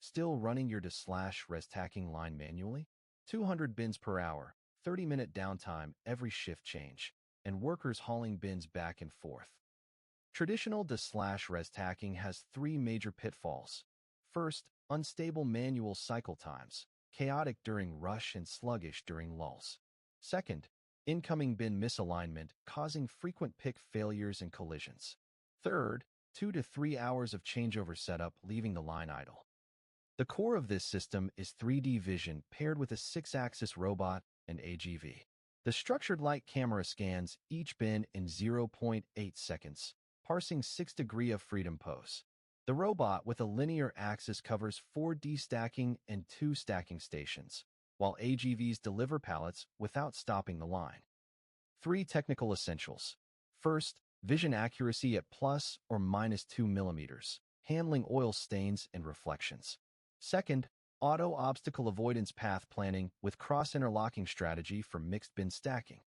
Still running your restacking line manually? 200 bins per hour, 30-minute downtime every shift change, and workers hauling bins back and forth. Traditional restacking has three major pitfalls. First, unstable manual cycle times, chaotic during rush and sluggish during lulls. Second, incoming bin misalignment causing frequent pick failures and collisions. Third, 2 to 3 hours of changeover setup leaving the line idle. The core of this system is 3D vision paired with a 6-axis robot and AGV. The structured light camera scans each bin in 0.8 seconds, parsing 6 degrees of freedom pose. The robot with a linear axis covers 4 destacking and 2 stacking stations, while AGVs deliver pallets without stopping the line. 3 technical essentials. First, vision accuracy at plus or minus 2 millimeters, handling oil stains and reflections. Second, auto obstacle avoidance path planning with cross-interlocking strategy for mixed bin stacking.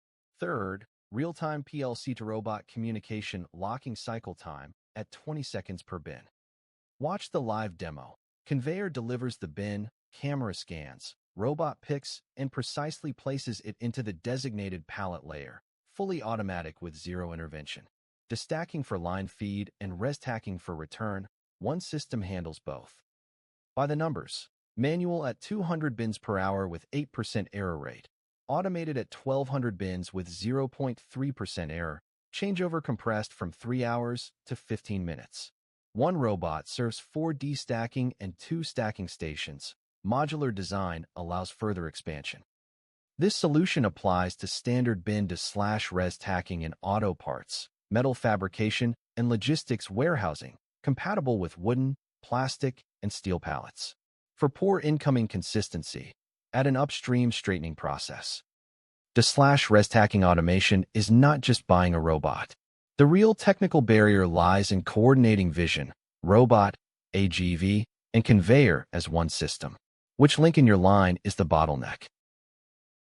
Third, real-time PLC to robot communication locking cycle time at 20 seconds per bin. Watch the live demo. Conveyor delivers the bin, camera scans, robot picks, and precisely places it into the designated pallet layer, fully automatic with zero intervention. Destacking for line feed and restacking for return, one system handles both. By the numbers: manual at 200 bins per hour with 8% error rate, automated at 1200 bins with 0.3% error, changeover compressed from 3 hours to 15 minutes. One robot serves 4 destacking and 2 stacking stations. Modular design allows further expansion. This solution applies to standard bin to restacking in auto parts, metal fabrication, and logistics warehousing, compatible with wooden, plastic, and steel pallets. For poor incoming consistency, add an upstream straightening process. The restacking automation is not just buying a robot. The real technical barrier lies in coordinating vision, robot, AGV, and conveyor as one system. Which link in your line is the bottleneck?